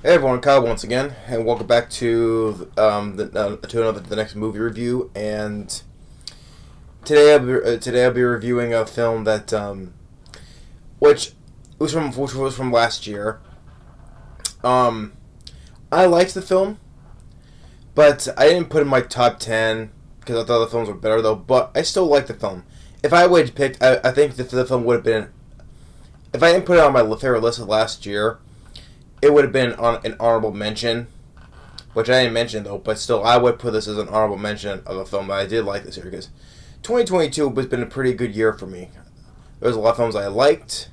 Hey everyone, Kyle once again, and welcome back to the next movie review. And today I'll be reviewing a film that which was from last year. I liked the film, but I didn't put it in my top 10 because I thought the films were better though. But I still like the film. If I would have picked, I think the film would have been. If I didn't put it on my favorite list of last year, it would have been on an honorable mention, which I didn't mention though, but still I would put this as an honorable mention of a film that I did like this year, because 2022 has been a pretty good year for me. There's a lot of films I liked,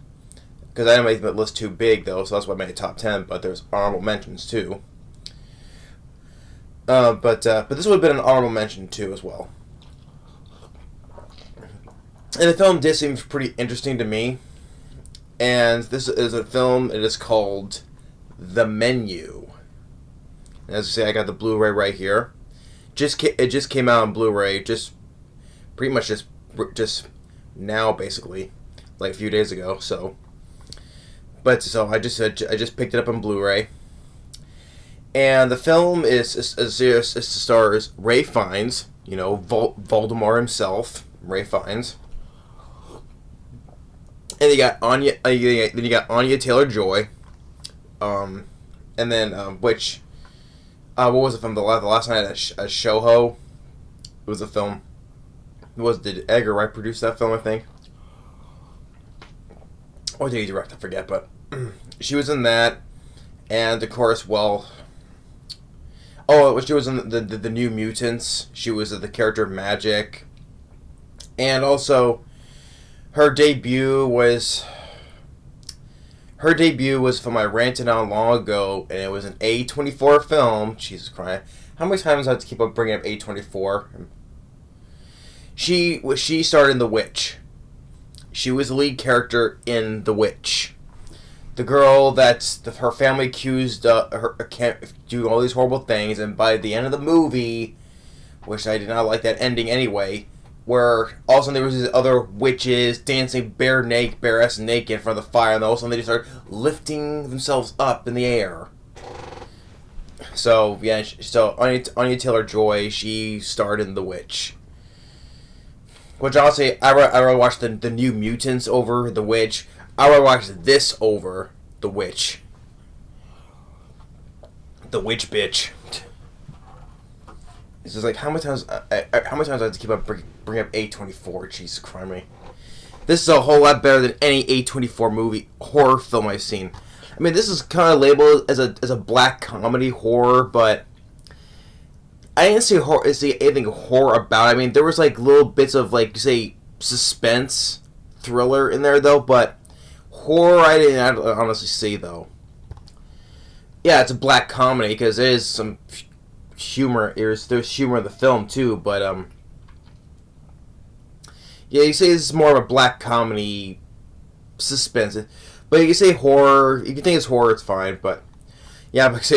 because I didn't make the list too big though, so that's why I made it top 10, but there's honorable mentions too. But this would have been an honorable mention too as well. And the film did seem pretty interesting to me, and this is a film, it is called The Menu. As I say, I got the Blu-ray right here. It just came out on Blu-ray, pretty much just now, basically, like a few days ago. So I just picked it up on Blu-ray, and the film stars Ray Fiennes, Voldemort himself, Ray Fiennes, and you got Anya. Then you got Anya Taylor-Joy. And then, what was the film? The last night at Showho. It was a film. Did Edgar Wright produce that film, I think? Or did he direct? I forget, but she was in that. And, of course, she was in the New Mutants. She was the character of Magic. And also, her debut was from I Ranted On long ago, and it was an A24 film. Jesus Christ. How many times do I have to keep on bringing up A24? She starred in The Witch. She was the lead character in The Witch. The girl her family accused her doing all these horrible things, and by the end of the movie, which I did not like that ending anyway, where all of a sudden there was these other witches dancing bare-ass naked in front of the fire, and all of a sudden they just started lifting themselves up in the air. So, yeah, Anya Taylor-Joy, she starred in The Witch. Which, honestly, I rather watch the New Mutants over The Witch. I rather watch this over The Witch. The Witch bitch. It's just like, how many times I have to keep up bring up A24? Jesus Christ me. This is a whole lot better than any A24 horror film I've seen. I mean, this is kind of labeled as a black comedy horror, but I didn't see anything horror about it. I mean, there was like little bits of like, say, suspense, thriller in there though, but horror I didn't honestly see though. Yeah, it's a black comedy because there is some humor. There's humor in the film too, but yeah, you say this is more of a black comedy suspense, but you can say horror. If you think it's horror, it's fine. But yeah, but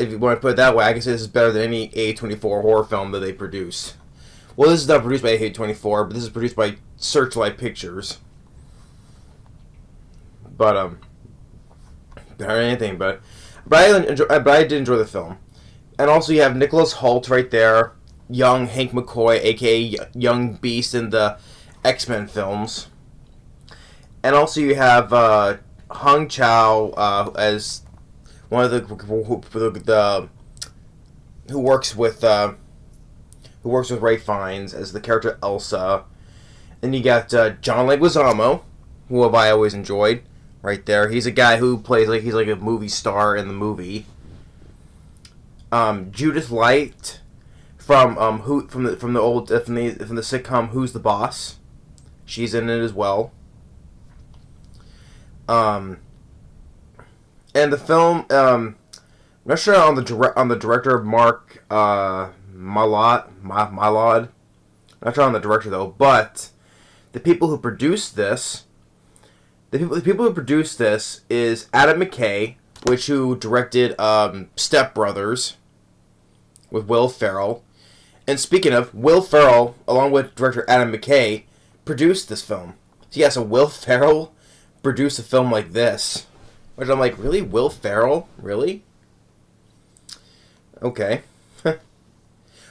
if you want to put it that way, I can say this is better than any A24 horror film that they produce. Well, this is not produced by A24, but this is produced by Searchlight Pictures. But better than anything. But I did enjoy the film. And also you have Nicholas Hoult right there, young Hank McCoy, aka Young Beast in the X-Men films. And also you have Chau as one of who works with Ray Fiennes as the character Elsa. Then you got John Leguizamo, who I always enjoyed, right there. He's a guy who plays he's like a movie star in the movie. Judith Light from the sitcom Who's the Boss. She's in it as well. And the film, I'm not sure on the director Mark Mylod. Not sure on the director though, but the people who produced this, is Adam McKay, who directed Step Brothers with Will Ferrell. And speaking of, Will Ferrell, along with director Adam McKay, produced this film. So yeah, so Will Ferrell produced a film like this. Which I'm like, really? Will Ferrell? Really? Okay.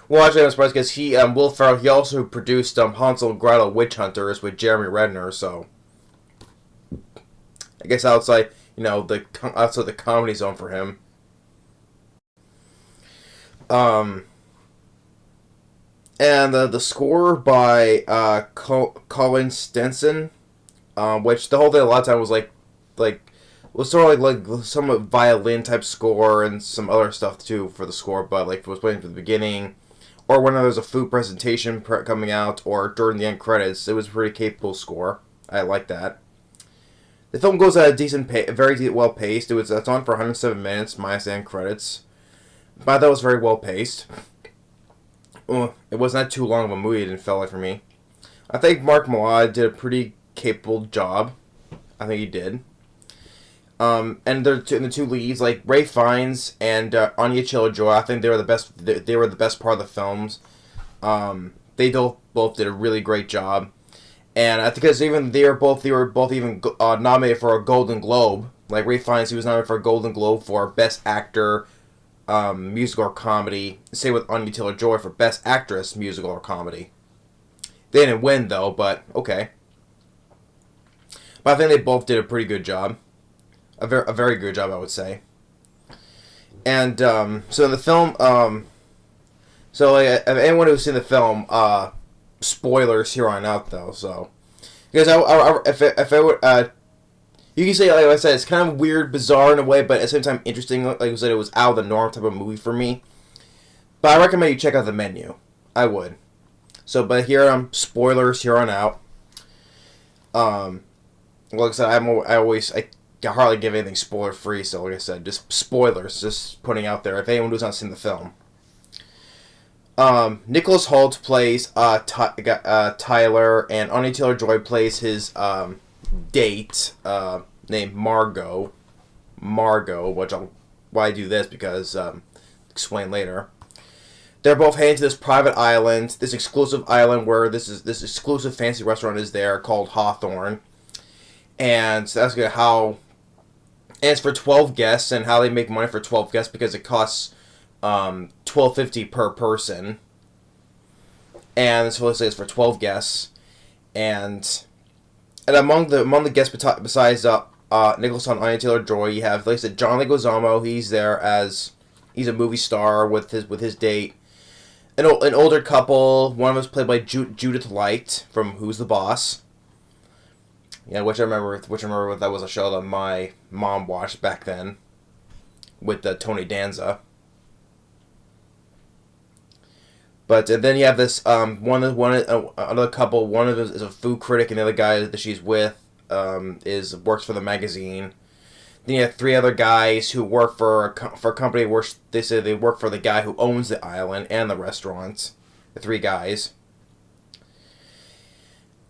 Well, actually, I'm surprised because Will Ferrell, he also produced Hansel and Gretel Witch Hunters with Jeremy Renner, so I guess outside, outside the comedy zone for him. Um, and the score by Colin Stenson, which the whole thing a lot of time was like was sort of like somewhat violin type score and some other stuff too for the score, but like it was playing from the beginning, or when there was a food presentation coming out, or during the end credits. It was a pretty capable score. I like that. The film goes at a decent pace, very well paced. It's on for 107 minutes minus the end credits, but I thought it was very well paced. It wasn't too long of a movie. It didn't feel like for me. I think Mark Mylod did a pretty capable job. I think he did. And the two leads, like Ray Fiennes and Anya Taylor-Joy, I think they were the best. They were the best part of the films. They both did a really great job, and I think because even they were both even nominated for a Golden Globe. Like Ray Fiennes, he was nominated for a Golden Globe for Best Actor, musical or comedy. Same with Anya Taylor-Joy for Best Actress, musical or comedy. They didn't win though, but okay. But I think they both did a pretty good job. A very good job, I would say. And so in the film, so like, anyone who's seen the film, spoilers here on out though. So because if I would, you can say, like I said, it's kind of weird, bizarre in a way, but at the same time interesting. Like I said, it was out of the norm type of movie for me. But I recommend you check out the menu. I would. So, but here spoilers here on out. Like I said, I hardly give anything spoiler free, so like I said, just spoilers, just putting out there if anyone who's not seen the film. Nicholas Hoult plays Tyler, and Anya Taylor-Joy plays his date named Margot. Why I do this because explain later. They're both heading to this private island, this exclusive island where this exclusive fancy restaurant is there called Hawthorne. And so that's how. And it's for 12 guests, and how they make money for 12 guests because it costs $12.50 per person. And so let's say it's for 12 guests, and among the guests besides Nicholas and Anya Taylor-Joy, you have, like I said, John Leguizamo. He's there as he's a movie star with his date. An older couple. One of them is played by Judith Light from Who's the Boss. Yeah, which I remember that was a show that my mom watched back then with Tony Danza. But then you have this another couple. One of them is a food critic, and the other guy that she's with works for the magazine. Then you have three other guys who work for a company where they say they work for the guy who owns the island and the restaurants. The three guys.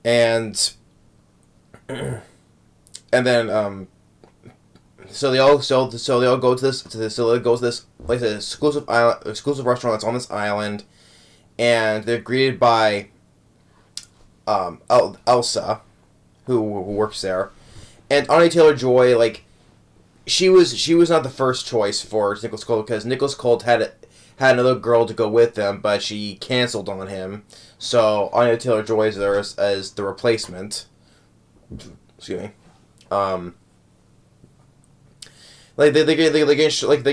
And then so they all go to this like an exclusive restaurant that's on this island, and they're greeted by Elsa, who works there, and Anya Taylor-Joy. Like she was not the first choice for Nicholas Hoult because Nicholas Hoult had another girl to go with them, but she canceled on him. So Anya Taylor-Joy is there as the replacement. Excuse me. Like they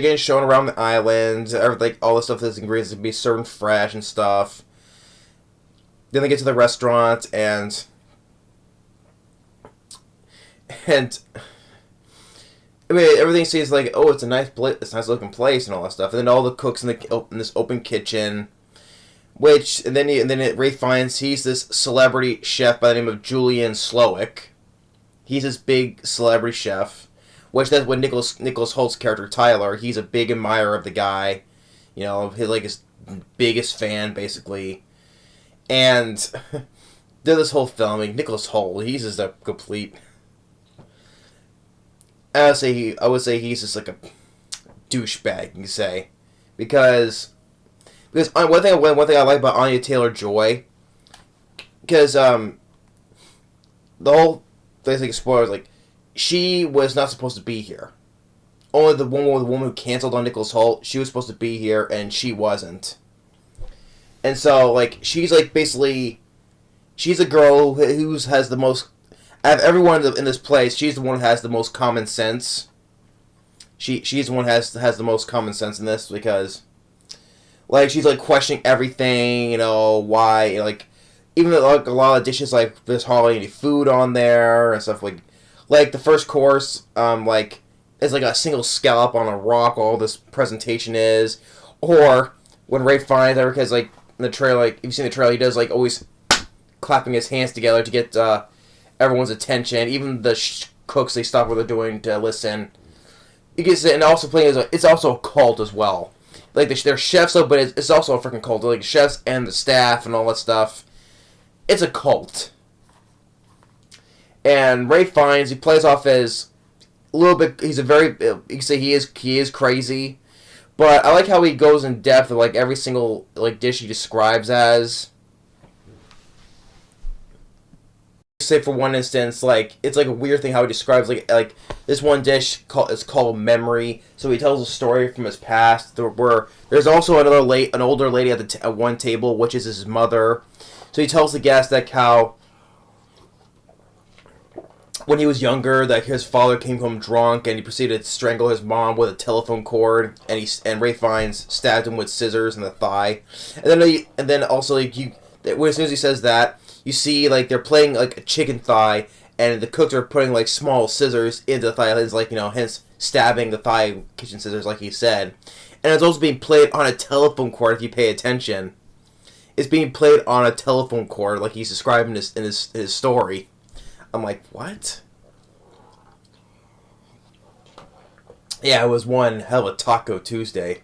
get shown around the island, everything, all the stuff that's ingredients to be served fresh and stuff. Then they get to the restaurant and I mean everything seems like, oh, it's a nice looking place and all that stuff. And then all the cooks in this open kitchen, and then Ray finds he's this celebrity chef by the name of Julian Slowick. He's this big celebrity chef, which that's when Nicholas Hoult's character Tyler. He's a big admirer of the guy, his biggest fan basically. And they're this whole film, Nicholas Hoult, he's just a complete. I would say he's just like a douchebag, you can say, because one thing I like about Anya Taylor-Joy, because the whole thing, spoilers, like she was not supposed to be here, only the woman who canceled on Nicholas Hoult, she was supposed to be here, and she wasn't. And so, like, she's, like, basically... She's a girl who has the most... Out of everyone in this place, she's the one who has the most common sense. She's the one who has the most common sense in this, because... Like, she's, like, questioning everything, you know, why, you know, like... Even, like, a lot of dishes, like, there's hardly any food on there, and stuff, like, the first course, like... It's like a single scallop on a rock, all this presentation is. Or, when Ray Fiennes, because, like, in the trailer, like, if you've seen the trailer, he does, like, always clapping his hands together to get everyone's attention. Even the cooks, they stop what they're doing to listen. You can see, and also playing it's also a cult as well. Like, they're chefs, though, but it's also a freaking cult. They're, like, chefs and the staff and all that stuff. It's a cult. And Ray Fiennes, he plays off as... a little bit, he's a very, you can say he is crazy, but I like how he goes in depth of, like, every single, like, dish he describes as. Say, for one instance, like, it's, like, a weird thing how he describes, like this one dish is called Memory, so he tells a story from his past, where there's also an older lady at one table, which is his mother, so he tells the guest that how... when he was younger, that his father came home drunk and he proceeded to strangle his mom with a telephone cord, and Ray Fiennes stabbed him with scissors in the thigh. And then also, like, as soon as he says that, you see, like, they're playing, like, a chicken thigh, and the cooks are putting, like, small scissors into the thigh, it's like, you know, hence stabbing the thigh kitchen scissors, like he said. And it's also being played on a telephone cord, if you pay attention. It's being played on a telephone cord, like he's describing in his story. I'm like, what? Yeah, it was one hell of a Taco Tuesday.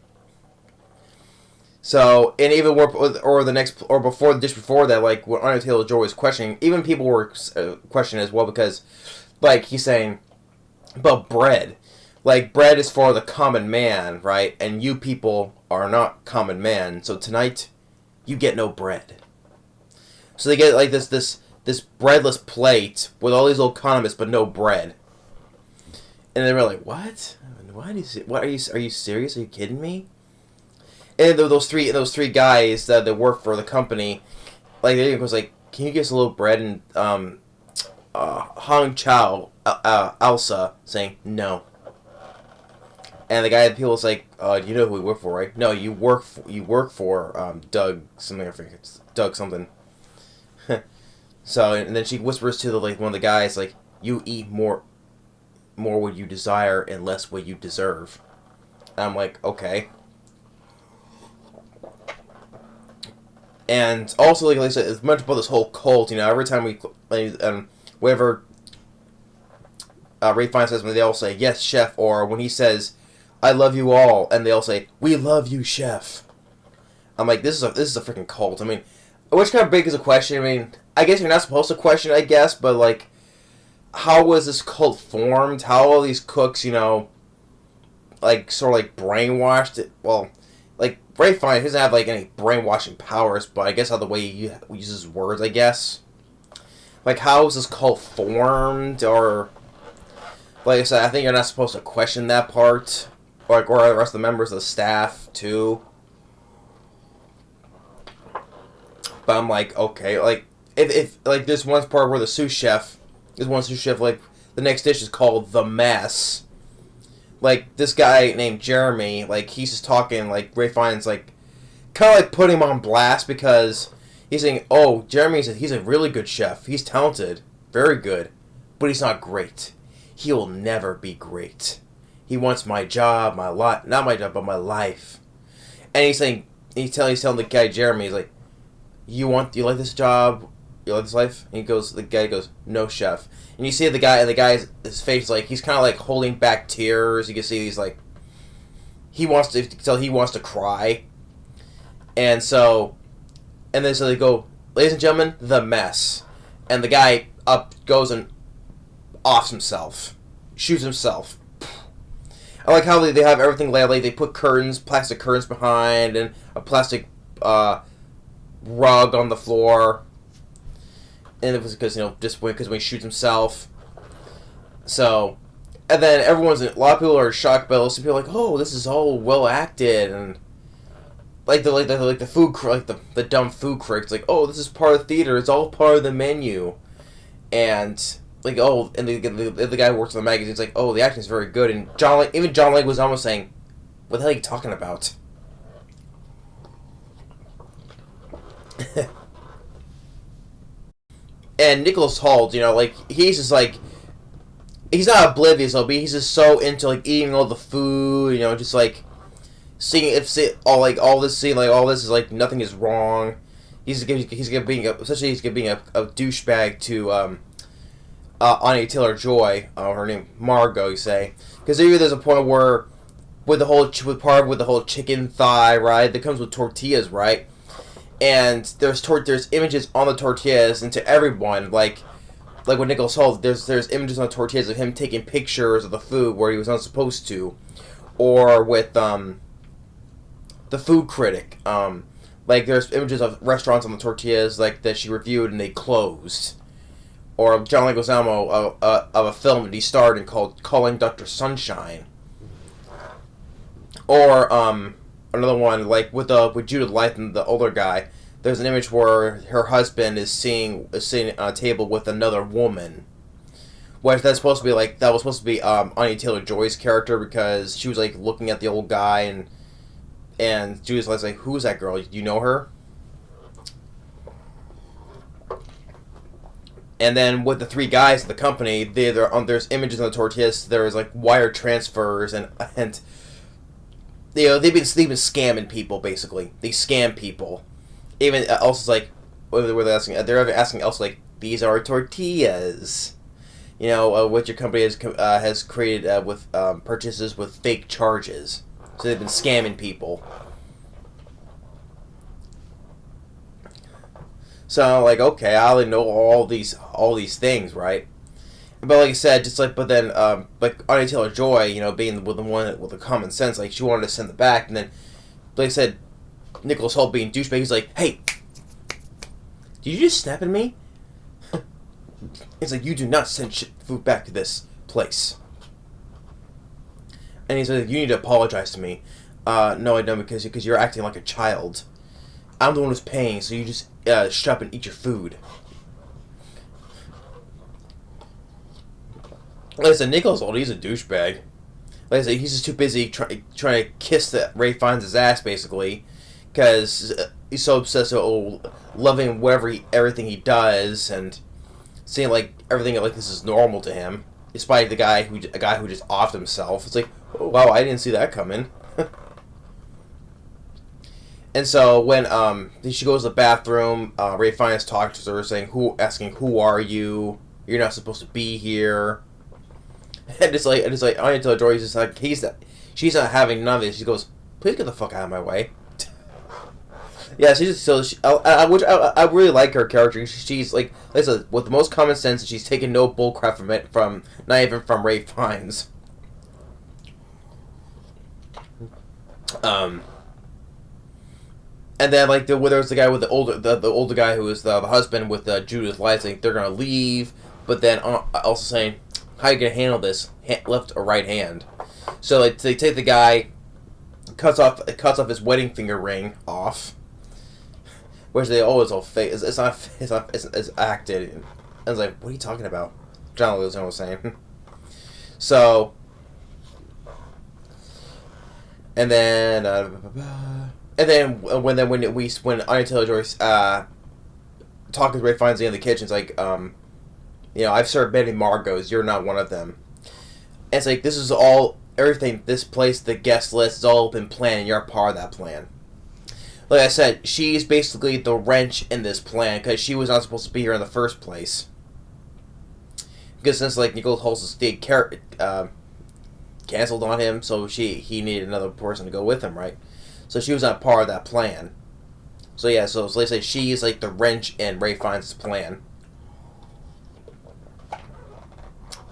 So, and even before the dish before that, like, when Anya Taylor-Joy was questioning, even people were questioning as well, because, like, he's saying about bread. Like, bread is for the common man, right? And you people are not common man, so tonight, you get no bread. So they get, like, this breadless plate with all these little condiments, but no bread. And they were like, "What? What are you serious? Are you kidding me?" And those three guys that work for the company, like, they was like, "Can you give us a little bread?" And Chau, Elsa, saying no. And the guy, people was like, "You know who we work for, right?" "No, you work for Doug something. I forget. It's Doug something." So, and then she whispers to one of the guys, like, "You eat more what you desire and less what you deserve." And I'm like, okay. And also, like I said, it's much about this whole cult. You know, every time whenever Ray Fiennes says, when they all say, "Yes, chef," or when he says, "I love you all," and they all say, "We love you, chef." I'm like, this is a freaking cult. I mean, which kind of begs a question. I mean, I guess you're not supposed to question, I guess, but, like, how was this cult formed? How are these cooks, you know, like, sort of, like, brainwashed? Well, like, Ray Fiennes doesn't have, like, any brainwashing powers, but I guess how the way he uses words, I guess. Like, how is this cult formed? Or, like I said, I think you're not supposed to question that part. Or the rest of the members of the staff, too. But I'm like, okay, like, if like, this one part where the sous chef, like, the next dish is called The Mess. Like, this guy named Jeremy, like, he's just talking, like, Ray Fiennes, like, kind of, like, putting him on blast, because he's saying, "Oh, he's a really good chef. He's talented. Very good. But he's not great. He will never be great. He wants my job, my life, not my job, but my life." And he's telling the guy, Jeremy, he's like, you like this job? You like this life?" And the guy goes, "No, chef." And you see the guy's his face, like, he's kind of, like, holding back tears. You can see he's, like, he wants to cry. And so they go, "Ladies and gentlemen, The Mess." And the guy goes and offs himself. Shoots himself. I like how they have everything laid out. Like, they put plastic curtains behind, and a plastic rug on the floor. And it was because, you know, just because when he shoots himself. So, And then a lot of people are shocked, but also people are like, oh, this is all well acted, and the food the dumb food critics like, oh, this is part of the theater, it's all part of the menu, and like, oh, and the guy who works on the magazine's like, oh, the acting is very good, and even John Legg was almost saying, what the hell are you talking about? And Nicholas Hoult, like, he's just like, he's not oblivious, but he's just so into like eating all the food, just like seeing all this is like nothing is wrong. He's being a douchebag to Anya Taylor-Joy, her name Margot, you say, because there's a point where with the whole chicken thigh, right, that comes with tortillas, right, and there's images on the tortillas, and to everyone, like with Nicholas Hoult, there's images on the tortillas of him taking pictures of the food where he was not supposed to, or with the food critic, like there's images of restaurants on the tortillas like that she reviewed and they closed, or John Leguizamo of a film that he starred in called Calling Dr. Sunshine, or another one like with Judith and the older guy. There's an image where her husband is sitting on a table with another woman. Which that was supposed to be Anya Taylor-Joy's character, because she was like looking at the old guy, and Judith was like, "Who's that girl? You know her?" And then with the three guys at the company, there's images on the tortillas. There's like wire transfers and they've been scamming people, basically. They scam people. Even Elsa's like, they're asking Elsa like, these are tortillas, which your company has created with purchases with fake charges. So they've been scamming people. So like, okay, I only know all these things, right? But like I said, but then like Anya Taylor-Joy, being the one with the common sense, like she wanted to send it back, and then like I said, Nicholas Hoult being douchebag, he's like, hey, did you just snap at me? It's like, you do not send food back to this place. And he's like, you need to apologize to me. No, I don't, because you're acting like a child. I'm the one who's paying, so you just shut up and eat your food. Like I said, Nicholas Hoult, he's a douchebag. Like I said, he's just too busy trying to kiss Ray Fiennes' ass, basically, because he's so obsessed with loving everything he does, and seeing like everything like this is normal to him, despite a guy who just offed himself. It's like, oh, wow, I didn't see that coming. And so when she goes to the bathroom, Ray Fiennes talks to her, asking, "Who are you? You're not supposed to be here." And it's like Anya Taylor-Joy is just like, she's not having none of it. She goes, "Please get the fuck out of my way." Yeah, I really like her character. She's like I said, with the most common sense, and she's taking no bullcrap from not even from Ray Fiennes. And then like there's the guy with the older guy who is the husband with Judith Lights. Like they're gonna leave, but then also saying, "How are you gonna handle this? Left or right hand?" So like they take the guy, cuts off his wedding finger ring off. Which they always all fake. It's acted. And I was like, what are you talking about? John Leguizamo was saying. So, and then when Anya Taylor-Joy talking to Ray Fiennes in the kitchen, it's like, I've served many Margos. You're not one of them. And it's like, this is all everything. This place, the guest list, has all been planned, and you're a part of that plan. Like I said, she's basically the wrench in this plan, because she was not supposed to be here in the first place. Because since like Nicholas Hoult's canceled on him, so he needed another person to go with him, right? So she was not part of that plan. So yeah, so let's say she's like the wrench in Ray Fiennes' plan.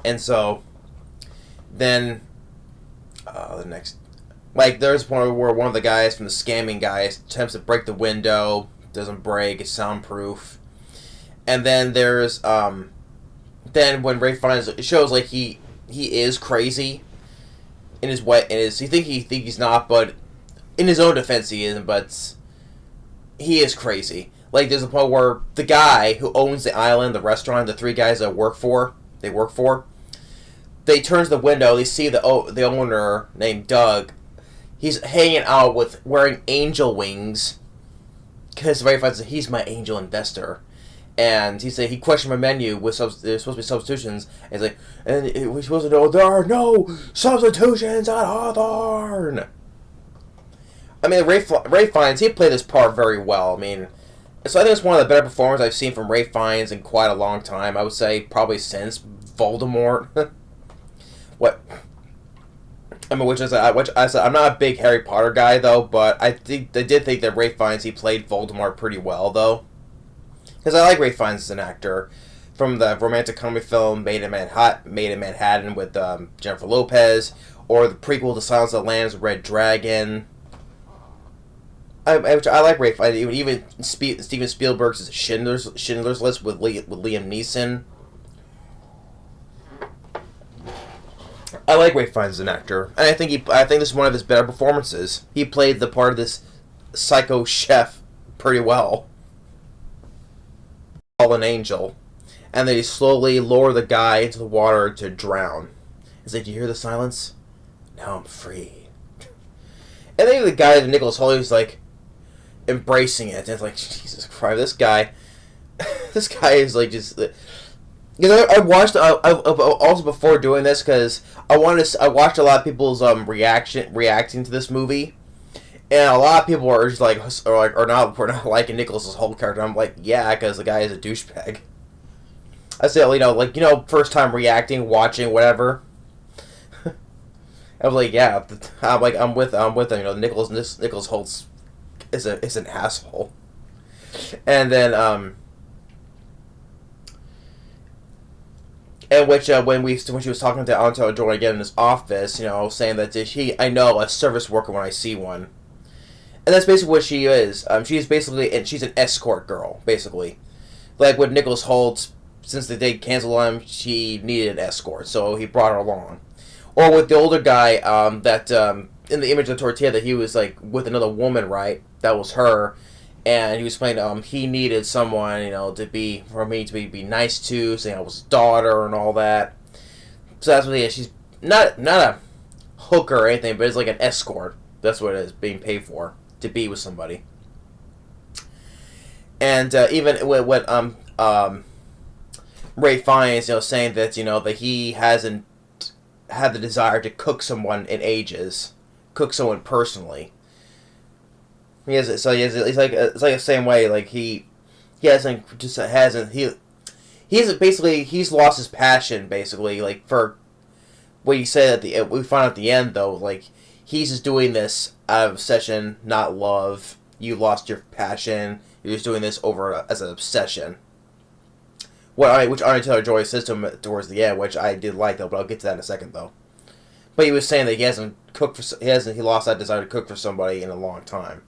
And so then the next. Like, there's a point where one of the guys from the scamming guys attempts to break the window, doesn't break, it's soundproof. And then there's, then when Ray Fiennes, it shows, like, he is crazy in his way. He think he's not, but in his own defense, he isn't. But he is crazy. Like, there's a point where the guy who owns the island, the restaurant, the three guys that work for, they turn to the window, they see the owner, named Doug, he's hanging out with, wearing angel wings, because Ray finds that he's my angel investor. And he questioned my menu with, there's supposed to be substitutions, and he's like, and we're supposed to know, there are no substitutions at Hawthorne! I mean, Ray Fiennes, he played this part very well. I mean, so I think it's one of the better performances I've seen from Ray Fiennes in quite a long time. I would say probably since Voldemort. What? I mean, which I said, I'm not a big Harry Potter guy though, but I did think that Ray Fiennes, he played Voldemort pretty well though, because I like Ray Fiennes as an actor. From the romantic comedy film Made in Manhattan with Jennifer Lopez, or the prequel to Silence of the Lambs, Red Dragon. I like Ray Fiennes. Even Steven Spielberg's Schindler's List with Liam Neeson. I like Ray Fiennes as an actor, and I think this is one of his better performances. He played the part of this psycho chef pretty well. Fallen angel, and they slowly lower the guy into the water to drown. It's like, do you hear the silence? Now I'm free. And then the guy, Nicholas Hoult, is like embracing it, and it's like, Jesus Christ, this guy is like just. Because I watched also before doing this, because I watched a lot of people's reacting to this movie, and a lot of people are just like are not liking Nicholas Hoult character. I'm like, yeah, because the guy is a douchebag. I say, first time reacting, watching, whatever. I was like, yeah, I'm with him. Nicholas Hoult is an asshole, and then And when she was talking to Anya Joy again in his office, saying that I know a service worker when I see one, and that's basically what she is. She's an escort girl, basically. Like with Nicholas Hoult, since the date canceled him, she needed an escort, so he brought her along. Or with the older guy, in the image of the tortilla, that he was like with another woman, right? That was her. And he was saying he needed someone, for me to be nice to, saying I was his daughter and all that. So that's what it is. She's not a hooker or anything, but it's like an escort. That's what it is, being paid for, to be with somebody. And even when Ray Fiennes, saying that, that he hasn't had the desire to cook someone in ages, cook someone personally. It's like the same way. Like he's lost his passion basically. Like for what you said we find out at the end though. Like he's just doing this out of obsession, not love. You lost your passion. You're just doing this as an obsession. Which Anya Taylor-Joy says to him towards the end, which I did like though, but I'll get to that in a second though. But he was saying that he lost that desire to cook for somebody in a long time.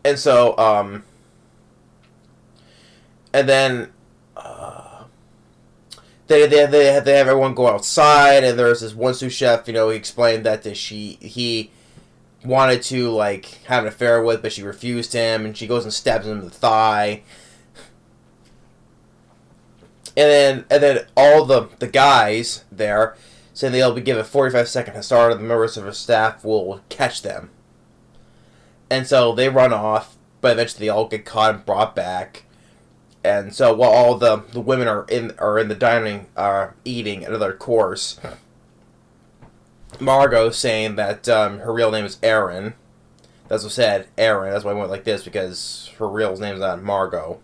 And so, and then they have everyone go outside, and there's this one sous chef. He explained that he wanted to have an affair with, but she refused him, and she goes and stabs him in the thigh. And then all the guys there, saying they'll be given a 45-second head start, and the members of her staff will catch them. And so they run off, but eventually they all get caught and brought back. And so while all the women are in the dining, eating another course, Margot saying that her real name is Erin. That's what said, Erin. That's why I went like this, because her real name is not Margot.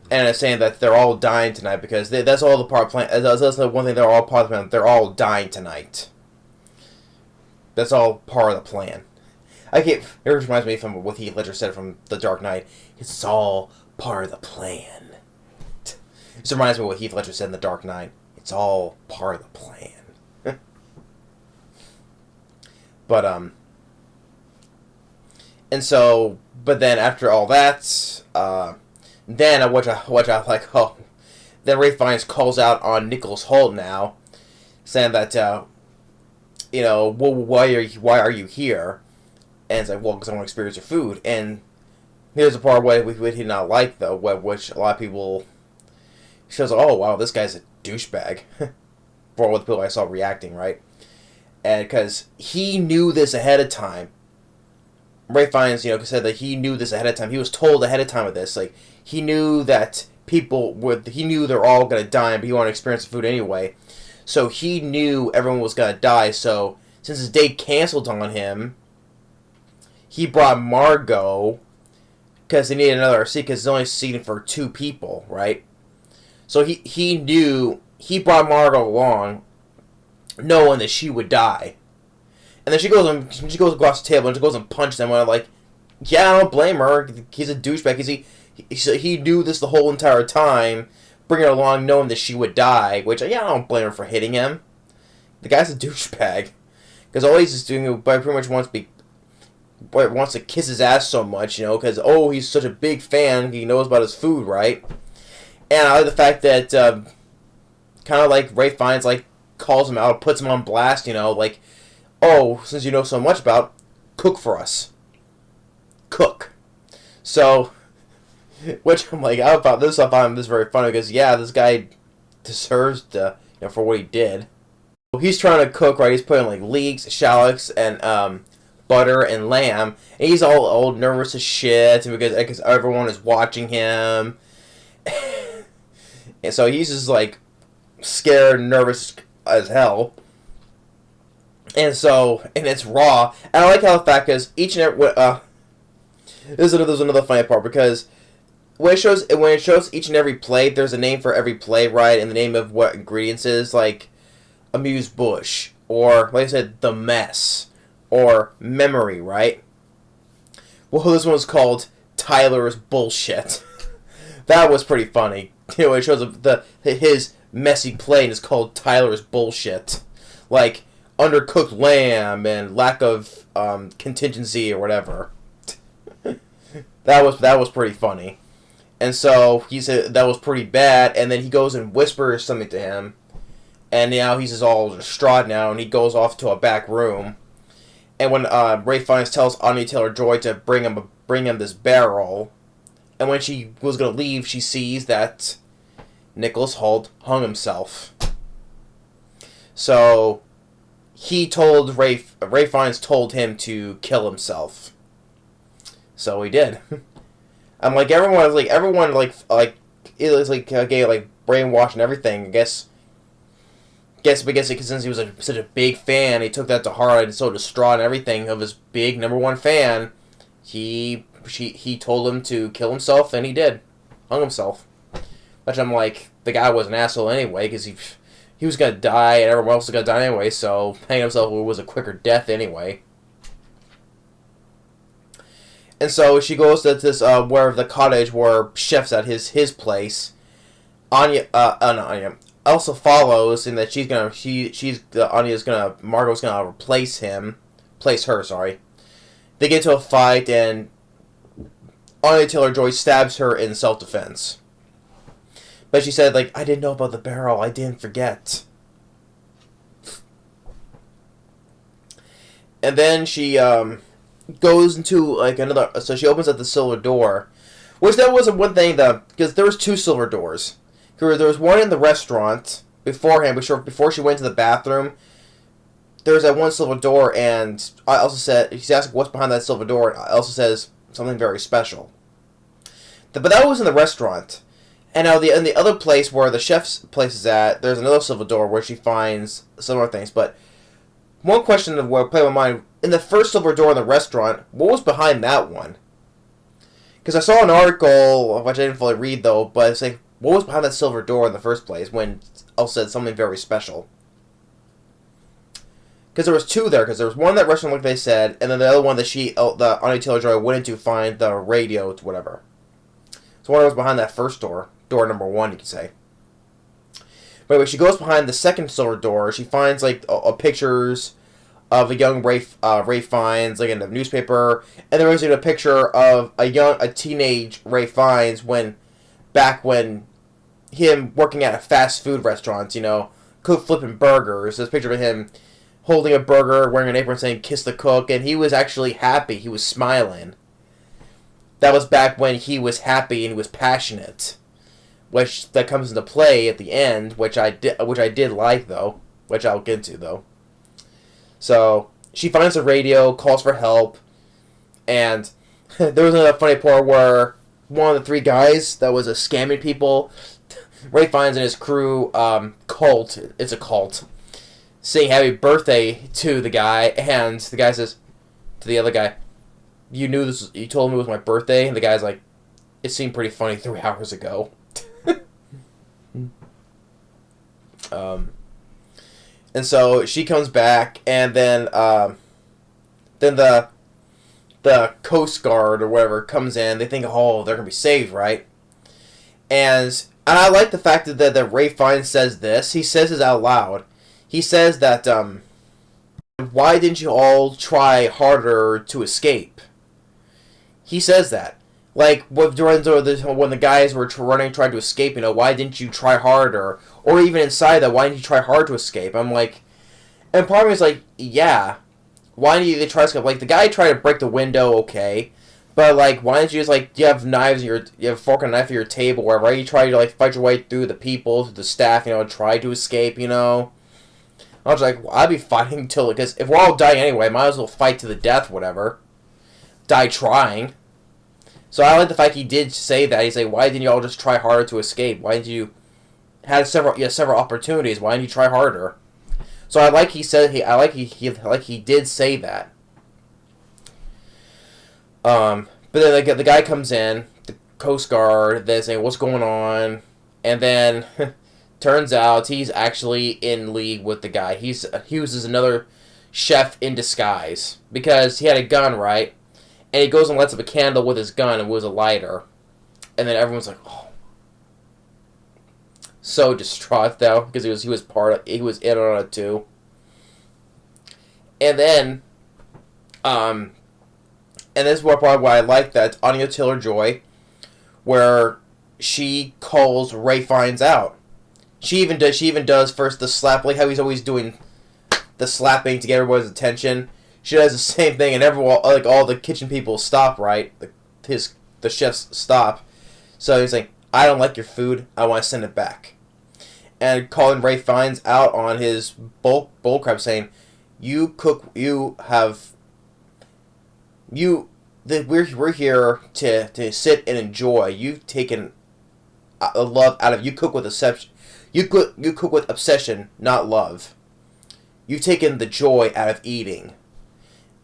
And it's saying that they're all dying tonight because that's all the part of the plan. That's the one thing they're all part of the plan. They're all dying tonight. That's all part of the plan. It reminds me from what Heath Ledger said from The Dark Knight. It's all part of the plan. This reminds me of what Heath Ledger said in The Dark Knight. It's all part of the plan. But and so, but then after all that, Then I watch out like, oh. Then Ray Fiennes calls out on Nicholas Hoult now, saying that well, why are you here? And it's like, well, because I want to experience your food. And here's the part where we did not like, though, which a lot of people shows, oh, wow, this guy's a douchebag. For all the people I saw reacting, right? And because he knew this ahead of time. Ray Fiennes, said that he knew this ahead of time. He was told ahead of time of this. Like, he knew that he knew they're all going to die, but he wanted to experience the food anyway. So he knew everyone was going to die. So since his date canceled on him, he brought Margot because they needed another seat because it's only seating for 2 people, right? So he knew, he brought Margot along knowing that she would die. And then she goes across the table and she goes and punches him. And I'm like, yeah, I don't blame her. He's a douchebag. He knew this the whole entire time, bringing her along knowing that she would die. Which, yeah, I don't blame her for hitting him. The guy's a douchebag. Because all he's just doing, but pretty much wants to kiss his ass so much, because, oh, he's such a big fan, he knows about his food, right? And I like the fact that, kind of like Ray Fiennes, like, calls him out, puts him on blast, like, oh, since you know so much about, cook for us. Cook. So, which I'm like, I found this very funny, because, yeah, this guy deserves for what he did. He's trying to cook, right? He's putting, like, leeks, shallots, and, butter and lamb, and he's all nervous as shit because everyone is watching him, and so he's just like scared, nervous as hell, and it's raw. And I like how the fact is each and every there's another funny part because when it shows each and every plate, there's a name for every plate, right? And the name of what ingredients is, like amuse bush, or like I said, the mess, or memory, right? Well, this one's called Tyler's Bullshit. That was pretty funny. It shows his messy plate is called Tyler's Bullshit. Like, undercooked lamb and lack of contingency or whatever. That was pretty funny. And so he said that was pretty bad, and then he goes and whispers something to him, and now he's just all distraught now, and he goes off to a back room. And when Ray Fiennes tells Anya Taylor-Joy to bring him this barrel, and when she was gonna leave, she sees that Nicholas Hoult hung himself. So he told Ray Fiennes told him to kill himself. So he did. I'm like everyone brainwashed and everything. I guess because since he was such a big fan, he took that to heart and so distraught and everything of his big #1 fan. He told him to kill himself, and he did, hung himself. Which I'm like, the guy was an asshole anyway, because he was gonna die, and everyone else was gonna die anyway. So hanging himself was a quicker death anyway. And so she goes to this where the cottage where Chef's at his place. Anya also follows, and that Margot's gonna replace her. Sorry. They get into a fight, and Anya Taylor-Joy stabs her in self-defense. But she said, like, I didn't know about the barrel. I didn't forget. And then she goes into like another. So she opens up the silver door, which that wasn't one thing because there was 2 silver doors. There was one in the restaurant beforehand, before she went to the bathroom. There was that one silver door, and I also said, she's asking what's behind that silver door, and I also says something very special. But that was in the restaurant. And now in the other place where the chef's place is at, there's another silver door where she finds similar things. But one question that will play my mind, in the first silver door in the restaurant, what was behind that one? Because I saw an article, which I didn't fully read though, but it's like, what was behind that silver door in the first place when Elle said something very special? Because there was 2 there, because there was one in that restaurant like they said, and then the other one that the Anya Taylor-Joy went into to find the radio to whatever. So one was behind that first door #1, you could say. But anyway, she goes behind the second silver door. She finds like pictures of a young Ray Fiennes, like in the newspaper, and there was a picture of a teenage Ray Fiennes when back when him working at a fast food restaurant, you know, cook flipping burgers. There's a picture of him holding a burger, wearing an apron, saying "Kiss the cook," and he was actually happy. He was smiling. That was back when he was happy and he was passionate, which that comes into play at the end, which I did like though, which I'll get into though. So she finds the radio, calls for help, and there was another funny part where one of the three guys that was scamming people, Ray Fiennes and his crew, cult. It's a cult. Saying happy birthday to the guy, and the guy says to the other guy, "You knew this. You told me it was my birthday." And the guy's like, "It seemed pretty funny 3 hours ago." And so she comes back, and then the Coast Guard or whatever comes in. They think, oh, they're gonna be saved, right? And I like the fact that Ray Fiennes says this. He says this out loud. He says that, why didn't you all try harder to escape? He says that. Like, when the guys were trying to escape, you know, why didn't you try harder? Or even inside that, why didn't you try hard to escape? I'm like, and part of me is like, yeah, why didn't you try to escape? Like, the guy tried to break the window, okay, but, like, why didn't you just, like, you have knives, you have a fork and a knife at your table, wherever, right? You try to, like, fight your way through the people, through the staff, you know, and try to escape, you know? I was like, well, I'd be fighting till, because if we're all dying anyway, might as well fight to the death, whatever. Die trying. So I like the fact he did say that. He's like, why didn't you all just try harder to escape? Why didn't you had several opportunities? Why didn't you try harder? So I like he said he did say that. But then the guy comes in, the Coast Guard. They say, what's going on? And then turns out he's actually in league with the guy. He uses another chef in disguise because he had a gun, right? And he goes and lights up a candle with his gun, and it was a lighter. And then everyone's like, oh. So distraught, though, because he was in on it, too. And then, and this is part why I like that, Anya Taylor-Joy, where she calls Ray Fiennes out. She even does first the slap, like how he's always doing the slapping to get everybody's attention. She does the same thing, and everyone, like all the kitchen people, stop. Right, the chefs stop. So he's like, "I don't like your food. I want to send it back." And calling Ray Fiennes out on his bull crap, saying, we're here to sit and enjoy. You've taken the love out of you. Cook with obsession. You cook with obsession, not love. You've taken the joy out of eating.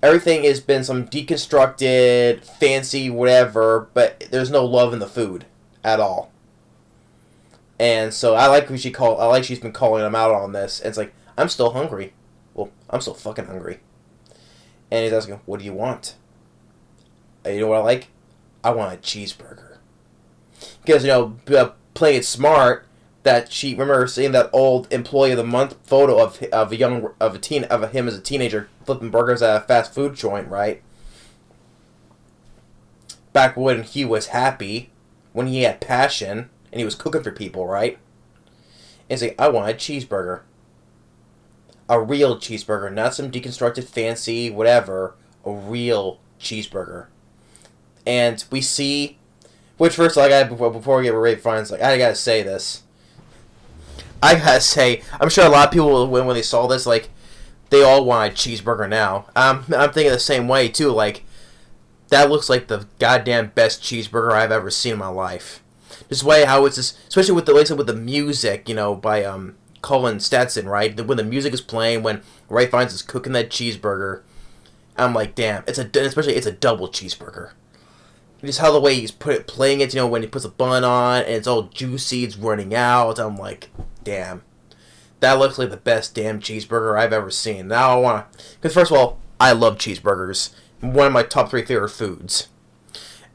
Everything has been some deconstructed, fancy, whatever, but there's no love in the food at all. And so I like she's been calling him out on this. And it's like, I'm still hungry. Well, I'm still fucking hungry. And he's asking, what do you want? And you know what I like? I want a cheeseburger. Because, you know, playing it smart, that she remember seeing that old Employee of the Month photo of him as a teenager flipping burgers at a fast food joint, right? Back when he was happy, when he had passion, and he was cooking for people, right? And say, I want a cheeseburger. A real cheeseburger, not some deconstructed fancy whatever. A real cheeseburger. And we see, which first, like, before we get Ray Fiennes, like, I gotta say this. I gotta say, I'm sure a lot of people, when they saw this, like, they all want a cheeseburger now. I'm thinking the same way, too. Like, that looks like the goddamn best cheeseburger I've ever seen in my life. Just the way how it's just, especially with the music, you know, by Colin Stetson, right? When the music is playing, when Ray Fiennes is cooking that cheeseburger, I'm like, damn, it's a double cheeseburger. Just how the way he's playing it, you know, when he puts a bun on and it's all juicy, it's running out. I'm like, damn, that looks like the best damn cheeseburger I've ever seen. Now I want to, because first of all, I love cheeseburgers. One of my top 3 favorite foods.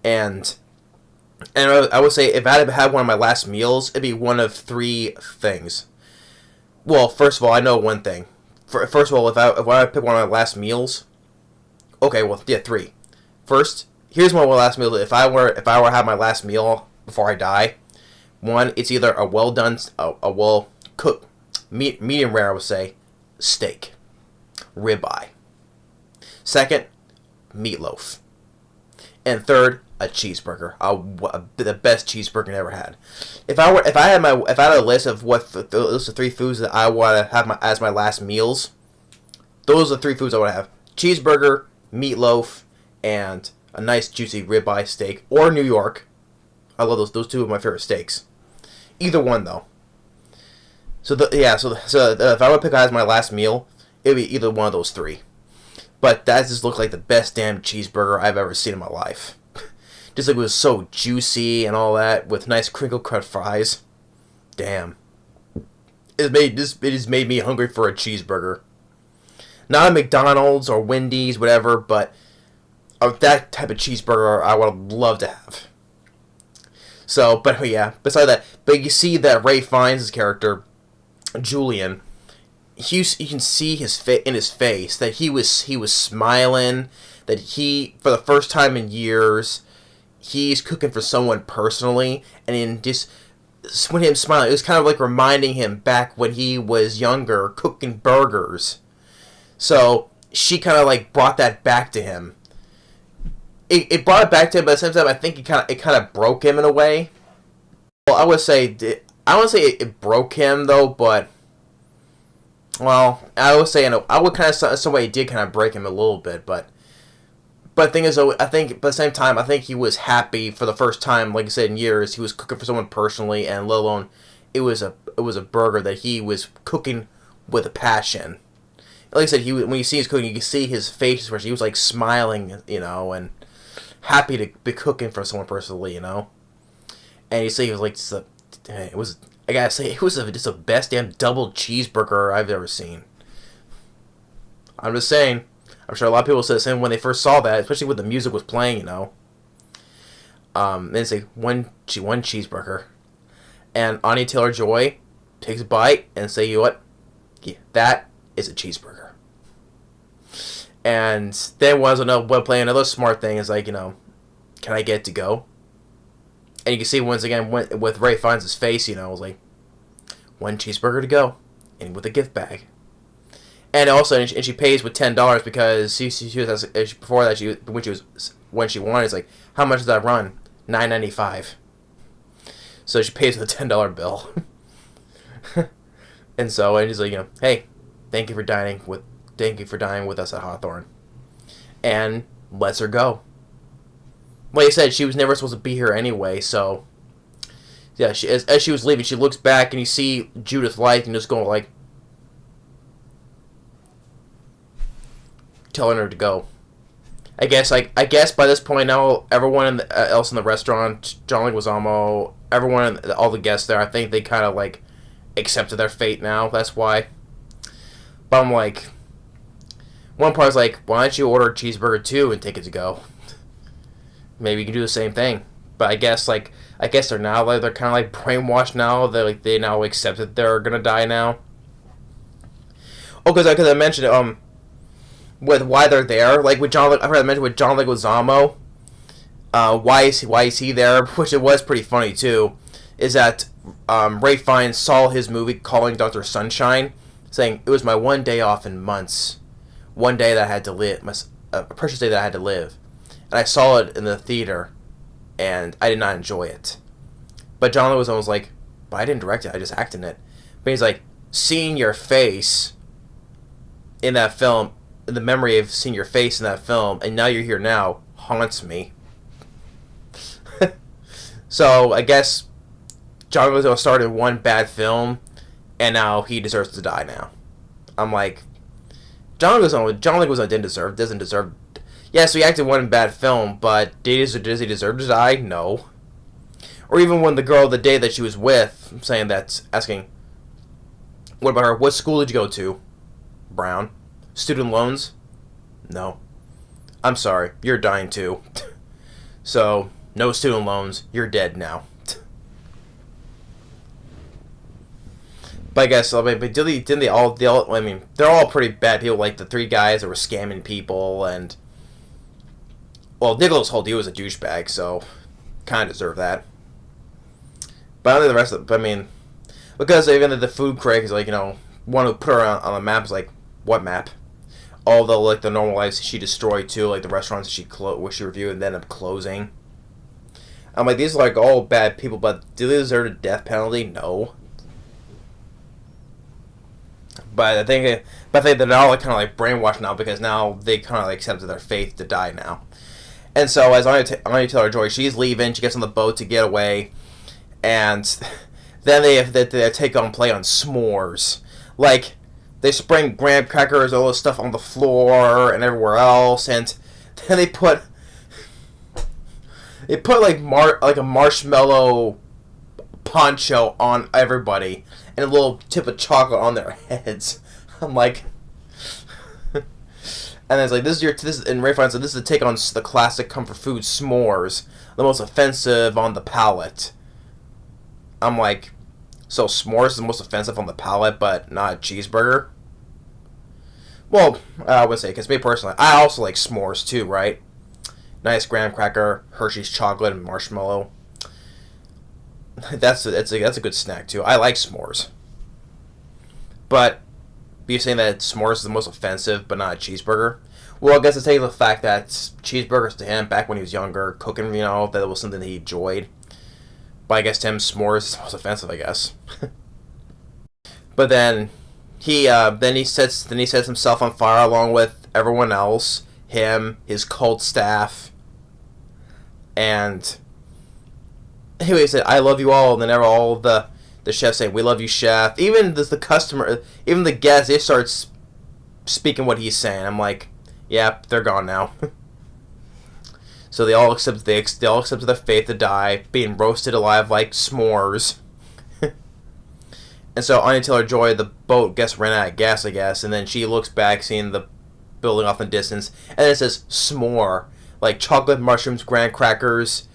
And I would say if I had one of my last meals, it'd be one of 3 things. Well, first of all, I know one thing. First of all, if I pick one of my last meals, okay, well, yeah, 3. First, here's one of my last meals. If I were to have my last meal before I die, One, it's either a well done, a well cooked, medium rare, I would say, steak, ribeye. Second, meatloaf. And third, a cheeseburger. The best cheeseburger I ever had. If I had a list of what those are 3 foods that I want to have as my last meals, those are 3 foods I want to have: cheeseburger, meatloaf, and a nice juicy ribeye steak, or New York. I love those. Those 2 are my favorite steaks. Either one though. So if I would pick as my last meal, it would be either one of those 3. But that just looked like the best damn cheeseburger I've ever seen in my life. Just like it was so juicy and all that, with nice crinkle cut fries. Damn. It has made me hungry for a cheeseburger. Not a McDonald's or Wendy's, whatever, but of that type of cheeseburger I would love to have. So, but yeah, besides that, but you see that Ray Fiennes' character, Julian, you can see in his face that he was smiling, that he, for the first time in years, he's cooking for someone personally, and in just when him smiling, it was kind of like reminding him back when he was younger, cooking burgers. So she kind of like brought that back to him. It brought it back to him, but at the same time, I think it kind of broke him in a way. Well, I would say it broke him though, but well, I would say I would kind of some way it did kind of break him a little bit, but the thing is though, I think at the same time, I think he was happy for the first time, like I said, in years. He was cooking for someone personally, and let alone it was a burger that he was cooking with a passion. Like I said, when you see his cooking, you can see his face where he was like smiling, and happy to be cooking for someone personally, And you see, he was like, I gotta say, it was just the best damn double cheeseburger I've ever seen. I'm just saying. I'm sure a lot of people said the same when they first saw that, especially when the music was playing, And it's like one cheeseburger, and Anya Taylor-Joy takes a bite and say, you know what? Yeah, that is a cheeseburger. And then while playing another smart thing is like, can I get it to go? And you can see once again with Ray Fiennes' face, it was like, 1 cheeseburger to go, and with a gift bag. And also, and she pays with $10 because she was before that when she wanted, it's like, how much does that run? $9.95. So she pays with a $10 bill. And he's like, hey, thank you for dining with us at Hawthorne, and lets her go. Like I said, she was never supposed to be here anyway. So yeah, as she was leaving, she looks back and you see Judith Light and just going like, telling her to go. I guess by this point now, everyone else in the restaurant, John Leguizamo, everyone, all the guests there, I think they kind of like accepted their fate now. That's why. But I'm like, one part's like, why don't you order a cheeseburger too and take it to go? Maybe you can do the same thing. But I guess they're now they're kind of like brainwashed now. They now accept that they're gonna die now. Oh, because I mentioned with why they're there, like with John, I mentioned with John Leguizamo, why is he there? Which it was pretty funny too, is that Ray Fiennes saw his movie Calling Dr. Sunshine, saying it was my one day off in months, one day that I had to live, a precious day that I had to live, and I saw it in the theater, and I did not enjoy it. But John Leguizamo was like, but I didn't direct it, I just acted in it. But he's like, seeing your face in that film, the memory of seeing your face in that film, and now you're here now, haunts me. So I guess John Leguizamo started one bad film, and now he deserves to die now. I'm like, John Leguizamo doesn't deserve. Yeah, so he acted one bad film, but does he deserve to die? No. Or even when the girl, the day that she was with, asking, what about her? What school did you go to? Brown. Student loans? No. I'm sorry, you're dying too. So, no student loans, you're dead now. But I guess, didn't they all, they're all pretty bad people, like the 3 guys that were scamming people, and, well, Nicholas Hoult, he was a douchebag, so, kind of deserve that. But I don't think the rest of I mean, because even the food critic is like, one who put her on the map is like, what map? All the like the normal lives she destroyed too, like the restaurants which she reviewed and then ended up closing. I'm like, these are like all bad people, but do they deserve a death penalty? No. But I think they're all like, kind of like brainwashed now because now they kind of like accepted their fate to die now. And so as Anya Taylor-Joy, she's leaving. She gets on the boat to get away, and then they take on play on s'mores. Like they spring graham crackers, all this stuff on the floor and everywhere else, and then they put like a marshmallow poncho on everybody and a little tip of chocolate on their heads. I'm like, and it's like and Ray finds that this is a take on the classic comfort food s'mores, the most offensive on the palate. I'm like, so s'mores is the most offensive on the palate, but not a cheeseburger? Well, I would say, because me personally, I also like s'mores too, right? Nice graham cracker, Hershey's chocolate, and marshmallow. That's a good snack too. I like s'mores. But you're saying that s'mores is the most offensive, but not a cheeseburger? Well, I guess it's taking the fact that cheeseburgers to him, back when he was younger, cooking, that was something that he enjoyed. But I guess to him, s'mores is the most offensive, I guess. But then he sets himself on fire along with everyone else, him, his cult staff, and anyway, he said, "I love you all," and then all the chefs saying, "We love you, chef." Even the customer, even the guests, they start speaking what he's saying. I'm like, yeah, they're gone now. So they all accepted their fate to die, being roasted alive like s'mores. And so Anya Taylor-Joy, the boat, ran out of gas, I guess, and then she looks back, seeing the building off in the distance, and then it says s'more, like chocolate, mushrooms, graham crackers.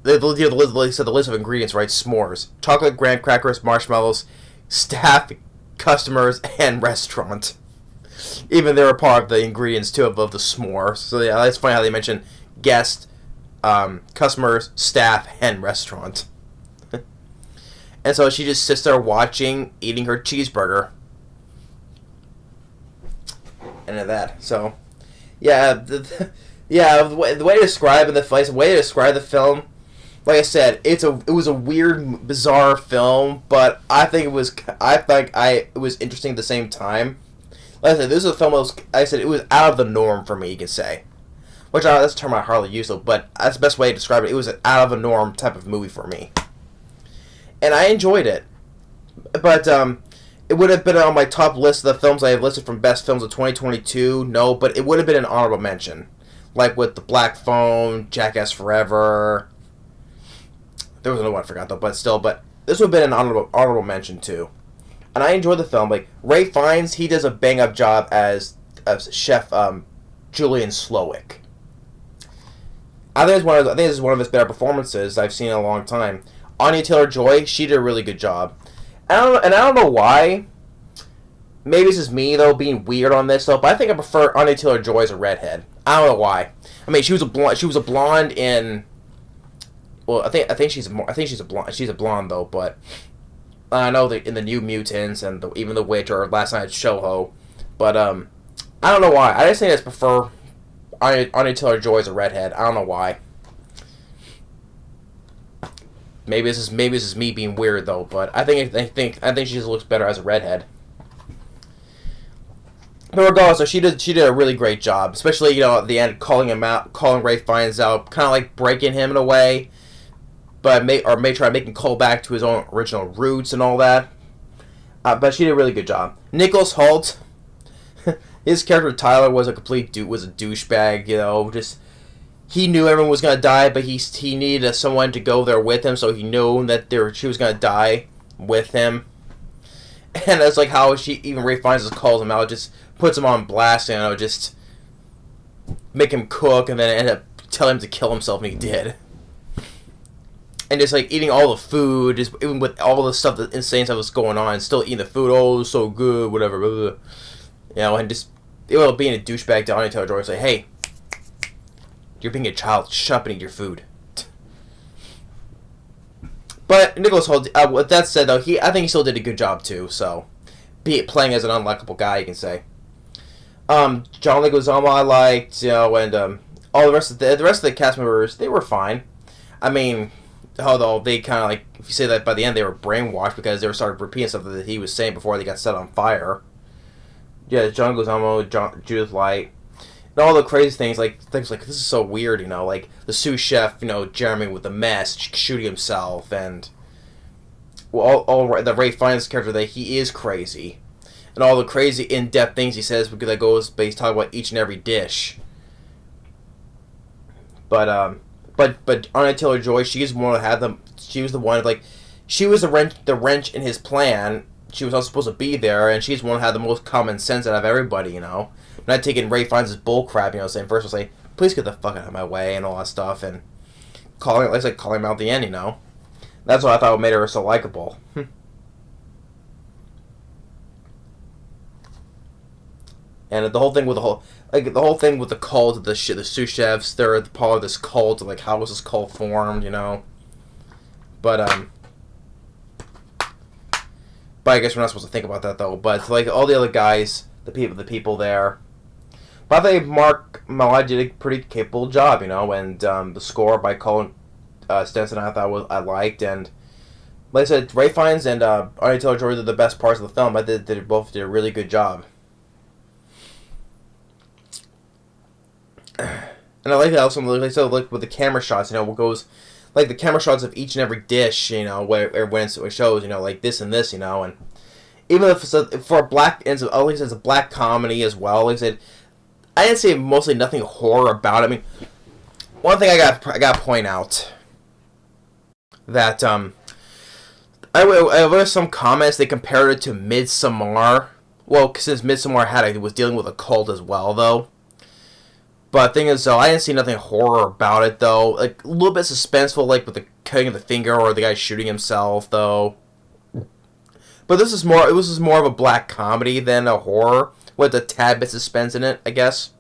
The list of ingredients, right? S'mores, chocolate, graham crackers, marshmallows, staff, customers, and restaurant. Even they were part of the ingredients too of the s'more. So yeah, that's funny how they mention guest, customers, staff, and restaurant. And so she just sits there watching, eating her cheeseburger. And at that, so yeah, the way to describe the film. Like I said, it was a weird, bizarre film, but I think it was interesting at the same time. Like I said, this is a film it was out of the norm for me, you could say. Which that's a term I hardly use, though, but that's the best way to describe it. It was an out of the norm type of movie for me. And I enjoyed it. But it would have been on my top list of the films I have listed from best films of 2022. No, but it would have been an honorable mention. Like with The Black Phone, Jackass Forever. There was another one I forgot, though, but still. But this would have been an honorable mention, too. And I enjoyed the film. Like, Ray Fiennes, he does a bang-up job as Chef Julian Slowik. I think this is one of his better performances I've seen in a long time. Anya Taylor-Joy, she did a really good job. I don't know why. Maybe this is me, though, being weird on this, though, but I think I prefer Anya Taylor-Joy as a redhead. I don't know why. I mean, she was a blonde in... Well, I think she's a blonde though, but I know that in the New Mutants and even The Witch or Last Night at Soho, but I don't know why. I just think I prefer Anya Taylor-Joy as a redhead. I don't know why. Maybe this is me being weird though, but I think she just looks better as a redhead. But regardless, so she did a really great job, especially at the end, calling Ray Fiennes out, kind of like breaking him in a way. But may try to make him call back to his own original roots and all that. But she did a really good job. Nicholas Hoult, his character Tyler was a douchebag. Just he knew everyone was gonna die, but he needed someone to go there with him, so he knew that she was gonna die with him. And that's like how Ray Fiennes just calls him out, just puts him on blast, just make him cook, and then end up telling him to kill himself, and he did. And just like eating all the food, just even with all the stuff, the insane stuff was going on, still eating the food. Oh, so good, whatever. Blah, blah. And just being a douchebag to Anya Taylor-Joy, say, "Hey, you're being a child. Shut up and eat your food." But Nicholas Hoult, with that said, though, I think he still did a good job too. So, be it playing as an unlikable guy, you can say. John Leguizamo I liked, and all the rest of the cast members, they were fine. I mean, although they kind of like, if you say that by the end, they were brainwashed because they were started repeating stuff that he was saying before they got set on fire. Yeah, John Leguizamo, Judith Light, and all the crazy things like this is so weird, like the sous chef, Jeremy with the mess shooting himself, and all the Ray Fiennes character that he is crazy, and all the crazy in-depth things he says because that goes based talking about each and every dish. But Anya Taylor-Joy, she's the one that had them. She was the one she was the wrench in his plan. She was also supposed to be there, and she's the one that had the most common sense out of everybody. Not taking Ray Fiennes' bullcrap. Saying first, we'll say, please get the fuck out of my way, and all that stuff, and calling him out at the end. That's what I thought made her so likable. And the whole thing with the cult of the sous chefs, they're part of this cult. How was this cult formed? But I guess we're not supposed to think about that though. But all the other guys, the people there. But I think Mylod did a pretty capable job, and the score by Colin Stenson I liked, and like I said, Ray Fiennes and Anya Taylor-Joy did the best parts of the film. They both did a really good job. And I like that also, with the camera shots, what goes, the camera shots of each and every dish, when it shows, like this and this, and even if it's for a black, at least it's a black comedy as well. Like I said, I didn't say mostly nothing horror about it. I mean, one thing I got to point out that I read some comments they compared it to Midsommar. Well, since Midsommar was dealing with a cult as well, though. But the thing is, though, I didn't see nothing horror about it, though. A little bit suspenseful, with the cutting of the finger or the guy shooting himself, though. But this is more of a black comedy than a horror, with a tad bit suspense in it, I guess.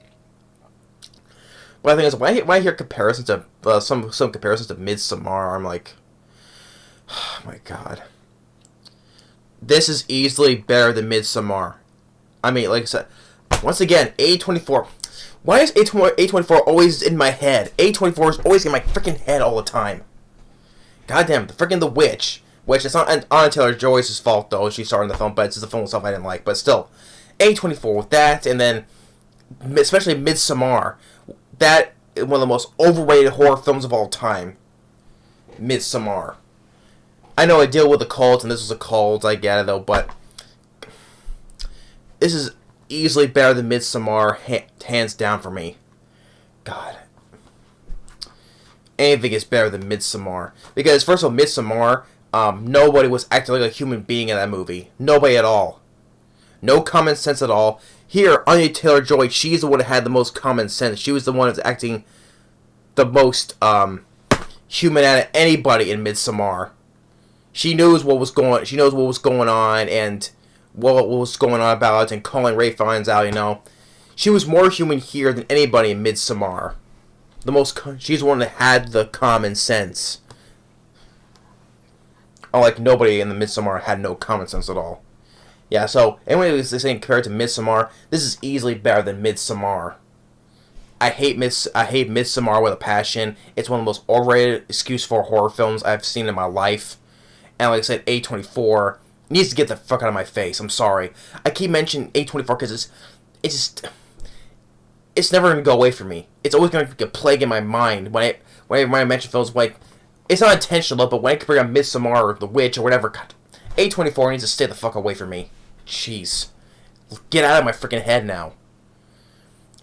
But I think is when I hear comparisons to some comparisons to Midsommar, I'm like, oh my god, this is easily better than Midsommar. I mean, like I said, once again, A24. Why is A24 always in my head? A24 is always in my freaking head all the time. Goddamn, the witch. Which, it's not Anya Taylor-Joy's fault, though. She started in the film, but it's just the film itself I didn't like. But still, A24 with that, and then, especially Midsommar. That is one of the most overrated horror films of all time. Midsommar. I know I deal with a cult, and this was a cult, I get it, though, but this is easily better than Midsommar, hands down for me. God. Anything is better than Midsommar. Because, first of all, Midsommar, nobody was acting like a human being in that movie. Nobody at all. No common sense at all. Here, Anya Taylor-Joy, she's the one that had the most common sense. She was the one that's acting the most human out of anybody in Midsommar. She knows what was going on, and what was going on about it, and calling Ray Fiennes out, She was more human here than anybody in Midsommar. She's the one that had the common sense. Unlike nobody in the Midsommar had no common sense at all. Yeah, so, anyway, was saying compared to Midsommar, this is easily better than Midsommar. I hate Midsommar with a passion. It's one of the most overrated excuse for horror films I've seen in my life. And like I said, A24 needs to get the fuck out of my face. I'm sorry. I keep mentioning A24 because it's never going to go away from me. It's always going to be a plague in my mind whenever I mention films like, it's not intentional, but when I compare Midsommar or The Witch or whatever, God, A24 needs to stay the fuck away from me. Jeez. Get out of my freaking head now.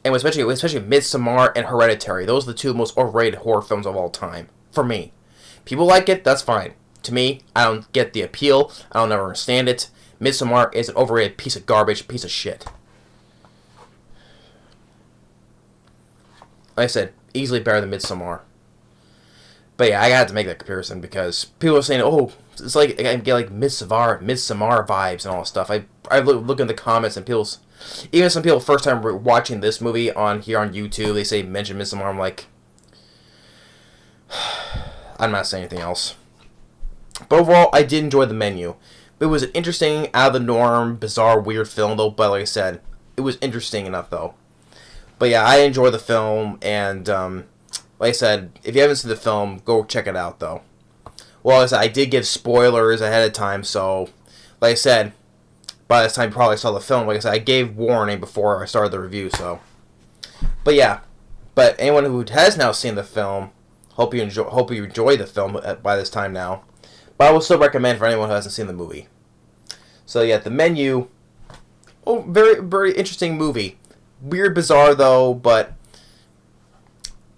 And especially Midsommar and Hereditary. Those are the two most overrated horror films of all time. For me. People like it, that's fine. To me, I don't get the appeal. I don't ever understand it. Midsommar is an overrated piece of garbage, piece of shit. Like I said, easily better than Midsommar. But yeah, I had to make that comparison because people are saying, "Oh, it's like I get like Midsommar vibes and all that stuff." I look in the comments and even some people first time watching this movie here on YouTube, they mention Midsommar. I'm like, I'm not saying anything else. But overall, I did enjoy The Menu. It was an interesting, out of the norm, bizarre, weird film, though. But like I said, it was interesting enough, though. But yeah, I enjoyed the film, and like I said, if you haven't seen the film, go check it out, though. Well, like I said, I did give spoilers ahead of time, so like I said, by this time you probably saw the film. Like I said, I gave warning before I started the review, so. But yeah, but anyone who has now seen the film, hope you enjoy the film by this time now. But I will still recommend for anyone who hasn't seen the movie. So yeah, The Menu. Oh, very, very interesting movie. Weird, bizarre though, but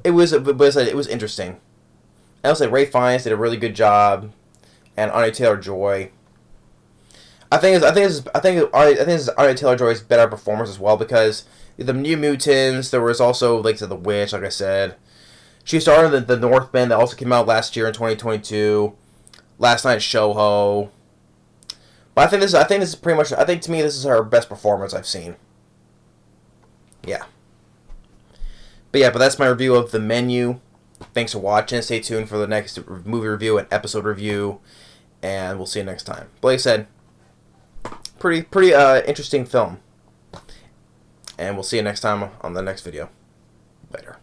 it was interesting. And also, Ray Fiennes did a really good job, and Anya Taylor-Joy. I think Anya Taylor-Joy's better performance as well, because the New Mutants. There was also like the Witch, like I said. She starred in the Northman that also came out last year in 2022. Last Night Showho. But I think this is pretty much. I think to me this is her best performance I've seen. Yeah. But that's my review of The Menu. Thanks for watching. Stay tuned for the next movie review and episode review, and we'll see you next time. But like I said, pretty interesting film, and we'll see you next time on the next video. Later.